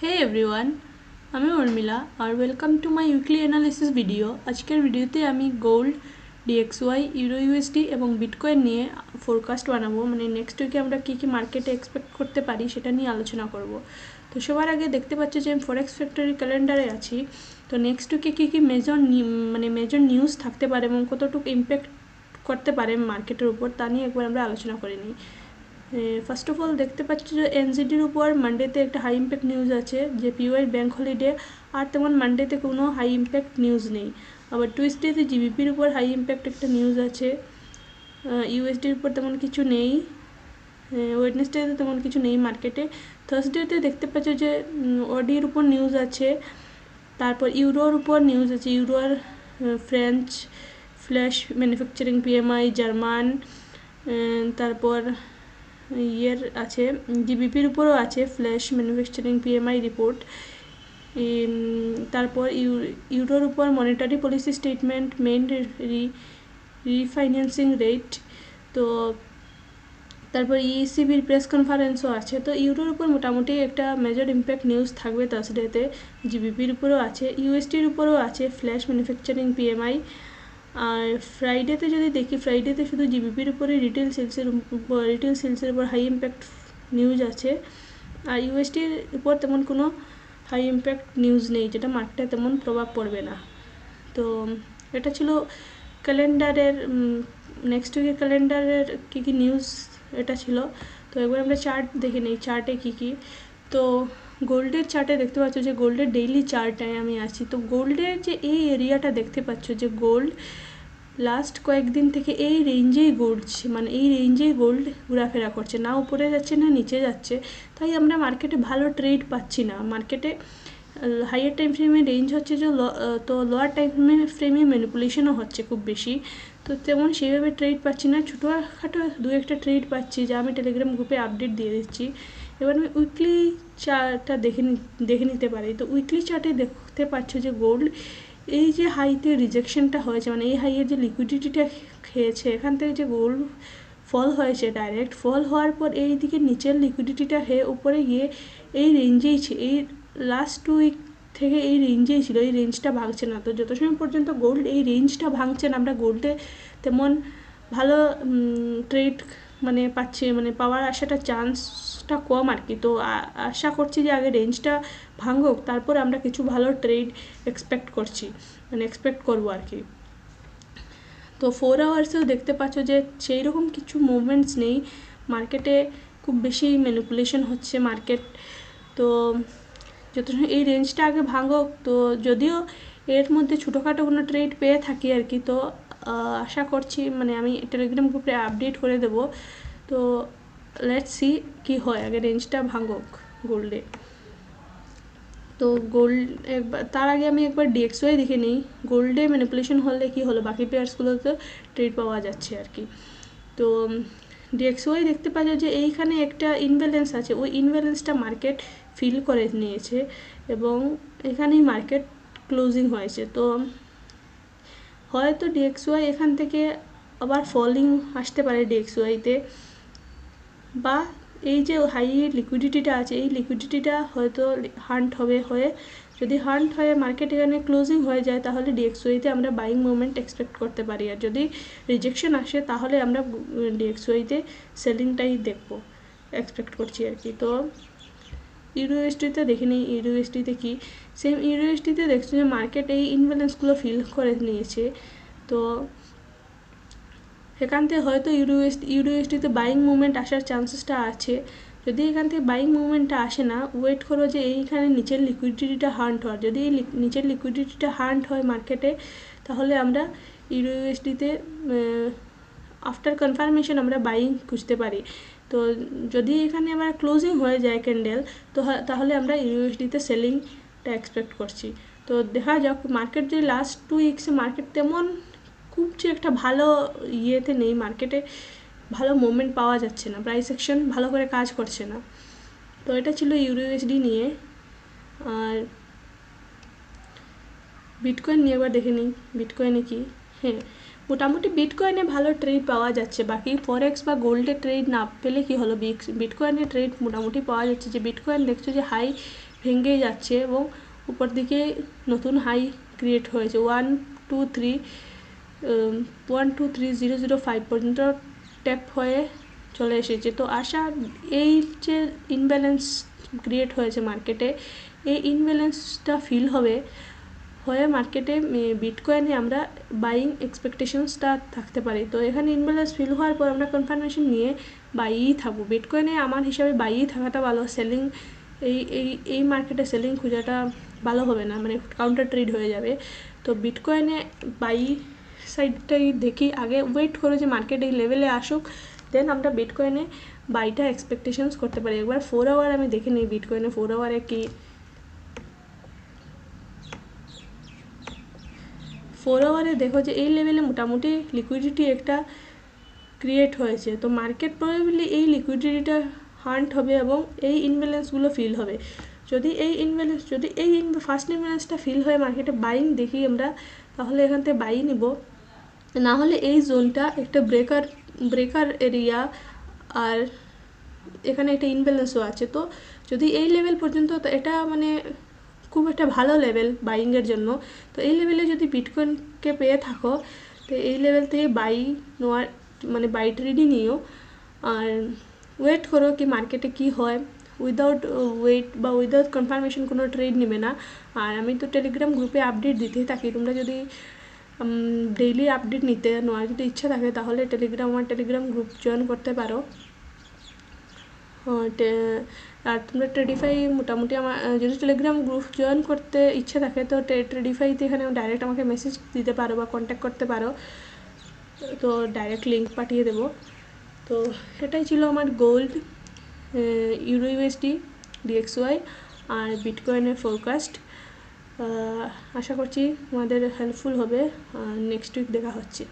Hey everyone, আমি উর্মিলা আর welcome to my weekly analysis video. আজকের ভিডিওতে আমি গোল্ড, ডিএক্সওয়াই, ইউরো ইউএসডি এবং বিটকয়েন নিয়ে ফোরকাস্ট বানাবো। মানে নেক্সট উইকে আমরা কী কী মার্কেটে এক্সপেক্ট করতে পারি সেটা নিয়ে আলোচনা করব। তো সবার আগে দেখতে পাচ্ছ যে আমি ফরেক্স ফ্যাক্টরি ক্যালেন্ডারে আছি। তো নেক্সট উইকে কী কী মেজর নিউজ থাকতে পারে এবং কতটুকু ইম্প্যাক্ট করতে পারে মার্কেটের উপর তা নিয়ে একবার আমরা আলোচনা করে নিই। ফার্স্ট অফ অল দেখতে পাচ্ছি যে এনজিডির উপর মানডেতে একটা হাই ইম্প্যাক্ট নিউজ আছে যে পিওয়াই ব্যাঙ্ক হলিডে, আর তেমন মানডেতে কোনো হাই ইম্প্যাক্ট নিউজ নেই। আবার টুইসডেতে জিবিপির উপর হাই ইম্প্যাক্ট একটা নিউজ আছে, ইউএসডির উপর তেমন কিছু নেই, ওয়েডনেসডেতে তেমন কিছু নেই মার্কেটে। থার্সডেতে দেখতে পাচ্ছ যে অডির উপর নিউজ আছে, তারপর ইউরোর উপর নিউজ আছে, ইউরোর French flash manufacturing PMI German, তারপর ইয়ের আছে জিবিপির উপরও আছে ফ্ল্যাশ ম্যানুফ্যাকচারিং পিএমআই রিপোর্ট। তারপর ইউরোর উপর monetary policy statement, main refinancing rate, তো তারপর ইসিবির প্রেস কনফারেন্সও আছে। তো ইউরোর উপর মোটামুটি একটা মেজর ইম্প্যাক্ট নিউজ থাকবে থার্সডেতে। জিবিপির উপরও আছে, ইউএসটির উপরও আছে ফ্ল্যাশ ম্যানুফ্যাকচারিং পিএমআই। আর ফ্রাইডেতে যদি দেখি, ফ্রাইডেতে শুধু জিবিপির উপরে রিটেল সেলসের উপর হাই ইম্প্যাক্ট নিউজ আছে, আর ইউএসটির উপর তেমন কোনো হাই ইম্প্যাক্ট নিউজ নেই যেটা মার্কেটে তেমন প্রভাব পড়বে না। তো এটা ছিল ক্যালেন্ডারের নেক্সট উইকের ক্যালেন্ডারের কী কী নিউজ এটা ছিল। তো একবার আমরা চার্ট দেখে নিই, চার্টে কী কী। তো গোল্ডের চার্টে দেখতে পাচ্ছ যে গোল্ডের ডেইলি চার্টে আমি আছি। তো গোল্ডের যে এই এরিয়াটা দেখতে পাচ্ছ যে গোল্ড লাস্ট কয়েকদিন থেকে এই রেঞ্জেই ঘুরছে, মানে এই রেঞ্জেই গোল্ড ঘোরাফেরা করছে, না উপরে যাচ্ছে না নিচে যাচ্ছে। তাই আমরা মার্কেটে ভালো ট্রেড পাচ্ছি না। মার্কেটে হাইয়ার টাইম ফ্রেমে রেঞ্জ হচ্ছে যে তো লোয়ার টাইম ফ্রেমে ম্যানিপুলেশনও হচ্ছে খুব বেশি। তো তেমন সেইভাবে ট্রেড পাচ্ছি না, ছোটোখাটো দু একটা ট্রেড পাচ্ছি যা আমি টেলিগ্রাম গ্রুপে আপডেট দিয়ে দিচ্ছি। এবার আমি উইকলি চার্টটা দেখে নিতে পারি। তো উইকলি চার্টে দেখতে পাচ্ছ যে গোল্ড এই যে হাইতে রিজেকশনটা হয়েছে, মানে এই হাইয়ের যে লিকুইডিটিটা খেয়েছে, এখান থেকে যে গোল্ড ফল হয়েছে, ডাইরেক্ট ফল হওয়ার পর এই দিকে নিচের লিকুইডিটিটা হয়ে উপরে গিয়ে এই রেঞ্জেই এই লাস্ট 2 উইক থেকে এই রেঞ্জেই ছিল, এই রেঞ্জটা ভাঙছে না। তো যত সময় পর্যন্ত গোল্ড এই রেঞ্জটা ভাঙছে না, আমরা গোল্ডে তেমন ভালো ট্রেড মানে পাচ্ছি, মানে পাওয়ার আসাটা চান্সটা কম আর কি। তো আশা করছি যে আগে রেঞ্জটা ভাঙুক, তারপর আমরা কিছু ভালো ট্রেড এক্সপেক্ট করবো আর কি। তো 4 আওয়ার্সেও দেখতে পাচ্ছ যে সেই রকম কিছু মুভমেন্টস নেই মার্কেটে, খুব বেশি ম্যানিপুলেশন হচ্ছে মার্কেট। তো যত এই রেঞ্জটা আগে ভাঙুক, তো যদিও এর মধ্যে ছোটোখাটো কোনো ট্রেড পেয়ে থাকি আর কি, তো আশা করছি, মানে আমি টেলিগ্রাম গ্রুপে আপডেট করে দেবো। তো লেটস সি কী হয়, আগে রেঞ্জটা ভাঙুক গোল্ডে। তো গোল্ড একবার তার আগে আমি একবার ডিএক্সওয়াই দেখে নিই, গোল্ডে ম্যানিপুলেশন হলে কি হলো, বাকি পেয়ার্সগুলোতে ট্রেড পাওয়া যাচ্ছে আর কি। তো ডিএক্সওয়াই দেখতে পাচ্ছ যে এইখানে একটা ইনব্যালেন্স আছে, ওই ইনব্যালেন্সটা মার্কেট ফিল করে নিয়েছে এবং এখানেই মার্কেট ক্লোজিং হয়েছে। তো হয়তো ডিএক্সওয়াই এখান থেকে আবার ফলিং আসতে পারে ডিএক্সওয়াইতে, বা এই যে হাই লিকুইডিটিটা আছে এই লিকুইডিটিটা হয়তো হান্ট হয়ে যদি হান্ট হয়ে মার্কেট এখানে ক্লোজিং হয়ে যায়, তাহলে ডিএক্সওয়াইতে আমরা বাইং মুভমেন্ট এক্সপেক্ট করতে পারি। আর যদি রিজেকশন আসে তাহলে আমরা ডিএক্সওয়াইতে সেলিংটাই এক্সপেক্ট করছি আর কি। তো ইউরোএসডিতে দেখে নিই, ইউরোএসডিতে কি সেম ইউরোএসডিতে দেখছি যে মার্কেট এই ইনব্যালেন্সগুলো ফিল করে নিয়েছে। তো এখান থেকে হয়তো ইউরোএসডিতে বাইং মুভমেন্ট আসার চান্সেসটা আছে। যদি এখান থেকে বাইং মুভমেন্টটা আসে না, ওয়েট করো যে এইখানে নিচের লিকুইডিটিটা হান্ট হয়। যদি এই নিচের লিকুইডিটিটা হান্ট হয় মার্কেটে, তাহলে আমরা ইউরোএসডিতে আফটার কনফার্মেশন আমরা বাইং খুঁজতে পারি। তো যদি এখানে আবার ক্লোজিং হয়ে যায় ক্যান্ডেল, তো তাহলে আমরা ইউরোএসডিতে সেলিংটা এক্সপেক্ট করছি। তো দেখা যাক, মার্কেট যে লাস্ট 2 উইকসে মার্কেট তেমন খুব যে একটা ভালো ইয়েতে নেই, মার্কেটে ভালো মুভমেন্ট পাওয়া যাচ্ছে না, প্রাইস অ্যাকশন ভালো করে কাজ করছে না। তো এটা ছিল ইউরোএসডি নিয়ে। আর বিটকয়েন নিয়ে এবার দেখে নিই, বিটকয়েনে কি, হ্যাঁ মোটামুটি বিটকয়েনে ভালো ট্রেড পাওয়া যাচ্ছে। বাকি ফরেক্স বা গোল্ডে ট্রেড না পেলে কি হলো, বিটকয়েনে ট্রেড মোটামুটি পাওয়া যাচ্ছে। যে বিটকয়েন দেখছো যে হাই ভেঙেই যাচ্ছে এবং উপর দিকে নতুন হাই ক্রিয়েট হয়েছে 123,005 পর্যন্ত ট্যাপ হয়ে চলে এসেছে। তো আশা এই যে ইনব্যালেন্স ক্রিয়েট হয়েছে মার্কেটে, এই ইনব্যালেন্সটা ফিল হয়ে মার্কেটে বিটকয়েনে আমরা বাইং এক্সপেকটেশনসটা থাকতে পারি। তো এখানে ইনব্যালেন্স ফিল হওয়ার পর আমরা কনফার্মেশন নিয়ে বাইই থাকবো। বিটকয়েনে আমার হিসাবে বাইই থাকাটা ভালো। সেলিং এই মার্কেটে সেলিং খোঁজাটা ভালো হবে না, মানে কাউন্টার ট্রেড হয়ে যাবে। তো বিটকয়েনে বাই সাইডটাই দেখি, আগে ওয়েট করে যে মার্কেট এই লেভেলে আসুক, দেন আমরা বিটকয়েনে বাইটা এক্সপেকটেশনস করতে পারি। একবার 4 আওয়ার আমি দেখে নিই বিটকয়েনে 4 আওয়ারে কি 4 আওয়ারে দেখো যে এই লেভেলে মোটামুটি লিকুইডিটি একটা ক্রিয়েট হয়েছে। তো মার্কেট প্রবাবলি এই লিকুইডিটিটা হান্ট হবে এবং এই ইনব্যালেন্সগুলো ফিল হবে। যদি এই ফার্স্ট ইনব্যালেন্সটা ফিল হয়ে মার্কেটে বাইং দেখি আমরা, তাহলে এখান থেকে বাই নিব। না হলে এই জোনটা একটা ব্রেকার এরিয়া, আর এখানে একটা ইনব্যালেন্সও আছে। তো যদি এই লেভেল পর্যন্ত, তো এটা মানে খুব একটা ভালো লেভেল বাইংয়ের জন্য। তো এই লেভেলে যদি বিটকয়েনকে পেয়ে থাকো, তো এই লেভেল থেকে বাই নেওয়ার মানে বাই ট্রেডই নিও, আর ওয়েট করো কি মার্কেটে কি হয়। উইদাউট কনফার্মেশন কোনো ট্রেড নেবে না। আর আমি তো টেলিগ্রাম গ্রুপে আপডেট দিতেই থাকি, তোমরা যদি ডেইলি আপডেট নিতে নেওয়ার যদি ইচ্ছা থাকে তাহলে আমার টেলিগ্রাম গ্রুপ জয়েন করতে পারো। আর তোমরা ট্রেডিফাই মোটামুটি আমার যদি টেলিগ্রাম গ্রুপ জয়েন করতে ইচ্ছা থাকে তো ট্রেডিফাইতে এখানে ডাইরেক্ট আমাকে মেসেজ দিতে পারো বা কন্ট্যাক্ট করতে পারো, তো ডাইরেক্ট লিঙ্ক পাঠিয়ে দেবো। তো এটাই ছিল আমার গোল্ড, ইউরো ইউএসডি, ডিএক্সওয়াই আর বিটকয়েনের ফোরকাস্ট। আশা করছি তোমাদের হেল্পফুল হবে। নেক্সট উইক দেখা হচ্ছে।